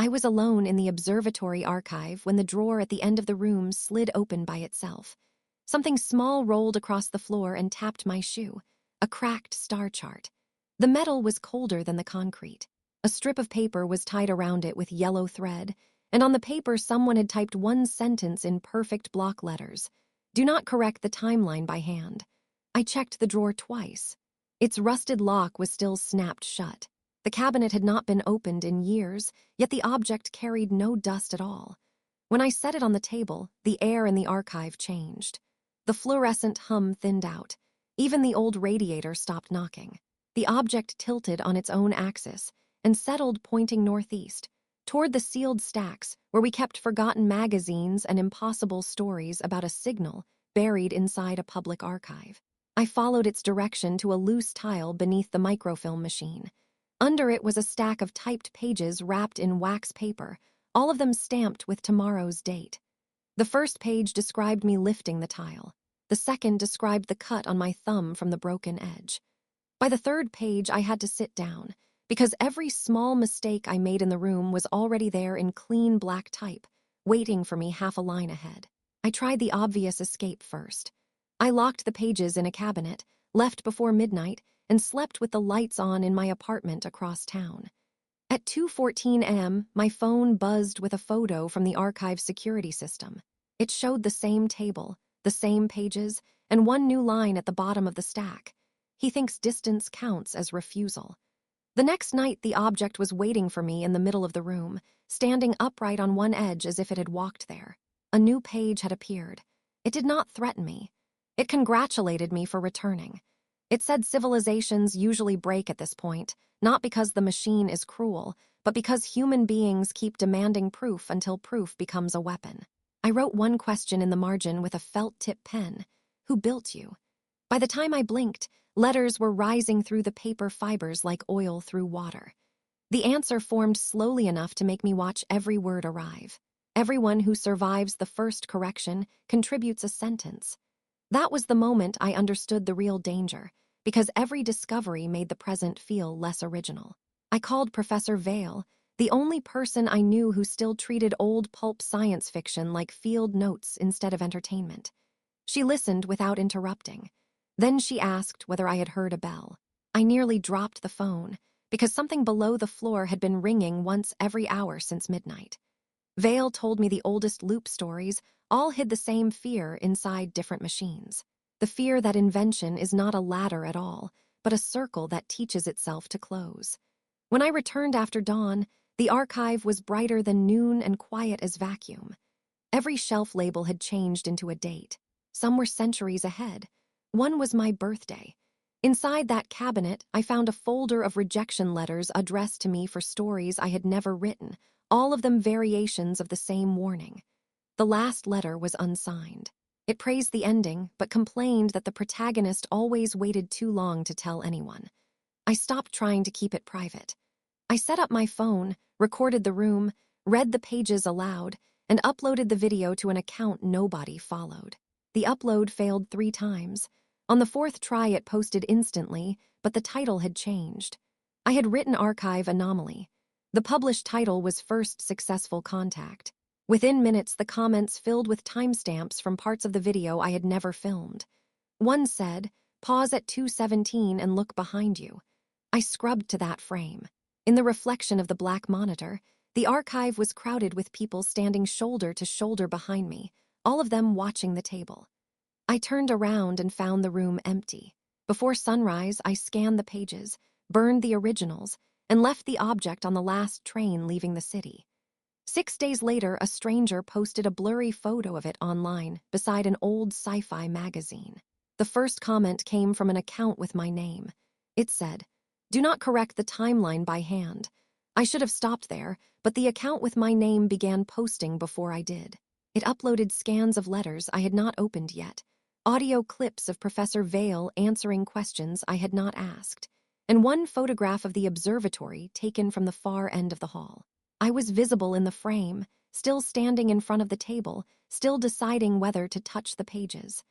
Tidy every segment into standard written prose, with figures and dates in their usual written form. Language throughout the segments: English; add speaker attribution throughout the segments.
Speaker 1: I was alone in the observatory archive when the drawer at the end of the room slid open by itself. Something small rolled across the floor and tapped my shoe, a cracked star chart. The metal was colder than the concrete. A strip of paper was tied around it with yellow thread, and on the paper someone had typed one sentence in perfect block letters. "Do not correct the timeline by hand." I checked the drawer twice. Its rusted lock was still snapped shut. The cabinet had not been opened in years, yet the object carried no dust at all. When I set it on the table, the air in the archive changed. The fluorescent hum thinned out. Even the old radiator stopped knocking. The object tilted on its own axis and settled pointing northeast, toward the sealed stacks where we kept forgotten magazines and impossible stories about a signal buried inside a public archive. I followed its direction to a loose tile beneath the microfilm machine. Under it was a stack of typed pages wrapped in wax paper, all of them stamped with tomorrow's date. The first page described me lifting the tile. The second described the cut on my thumb from the broken edge. By the third page, I had to sit down, because every small mistake I made in the room was already there in clean black type, waiting for me half a line ahead. I tried the obvious escape first. I locked the pages in a cabinet, left before midnight, and slept with the lights on in my apartment across town. At 2:14 a.m., my phone buzzed with a photo from the archive's security system. It showed the same table, the same pages, and one new line at the bottom of the stack. He thinks distance counts as refusal. The next night, the object was waiting for me in the middle of the room, standing upright on one edge as if it had walked there. A new page had appeared. It did not threaten me. It congratulated me for returning. It said civilizations usually break at this point, not because the machine is cruel, but because human beings keep demanding proof until proof becomes a weapon. I wrote one question in the margin with a felt-tip pen. Who built you? By the time I blinked, letters were rising through the paper fibers like oil through water. The answer formed slowly enough to make me watch every word arrive. Everyone who survives the first correction contributes a sentence. That was the moment I understood the real danger, because every discovery made the present feel less original. I called Professor Vale, the only person I knew who still treated old pulp science fiction like field notes instead of entertainment. She listened without interrupting. Then she asked whether I had heard a bell. I nearly dropped the phone, because something below the floor had been ringing once every hour since midnight. Vale told me the oldest loop stories all hid the same fear inside different machines. The fear that invention is not a ladder at all, but a circle that teaches itself to close. When I returned after dawn, the archive was brighter than noon and quiet as vacuum. Every shelf label had changed into a date. Some were centuries ahead. One was my birthday. Inside that cabinet, I found a folder of rejection letters addressed to me for stories I had never written, all of them variations of the same warning. The last letter was unsigned. It praised the ending, but complained that the protagonist always waited too long to tell anyone. I stopped trying to keep it private. I set up my phone, recorded the room, read the pages aloud, and uploaded the video to an account nobody followed. The upload failed 3 times. On the 4th try, it posted instantly, but the title had changed. I had written Archive Anomaly. The published title was First Successful Contact. Within minutes, the comments filled with timestamps from parts of the video I had never filmed. One said, "Pause at 2:17 and look behind you." I scrubbed to that frame. In the reflection of the black monitor, the archive was crowded with people standing shoulder to shoulder behind me, all of them watching the table. I turned around and found the room empty. Before sunrise, I scanned the pages, burned the originals, and left the object on the last train leaving the city. 6 days later, a stranger posted a blurry photo of it online beside an old sci-fi magazine. The first comment came from an account with my name. It said, "Do not correct the timeline by hand." I should have stopped there, but the account with my name began posting before I did. It uploaded scans of letters I had not opened yet, audio clips of Professor Vale answering questions I had not asked, and one photograph of the observatory taken from the far end of the hall. I was visible in the frame, still standing in front of the table, still deciding whether to touch the pages.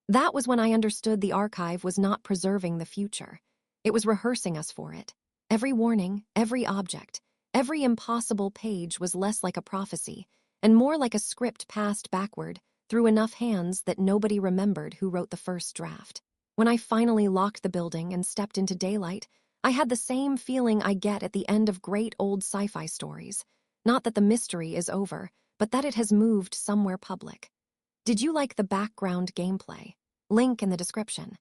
Speaker 1: That was when I understood the archive was not preserving the future. It was rehearsing us for it. Every warning, every object, Every impossible page was less like a prophecy and more like a script passed backward through enough hands that nobody remembered who wrote the first draft. When I finally locked the building and stepped into daylight, I had the same feeling I get at the end of great old sci-fi stories. Not that the mystery is over, but that it has moved somewhere public. Did you like the background gameplay? Link in the description.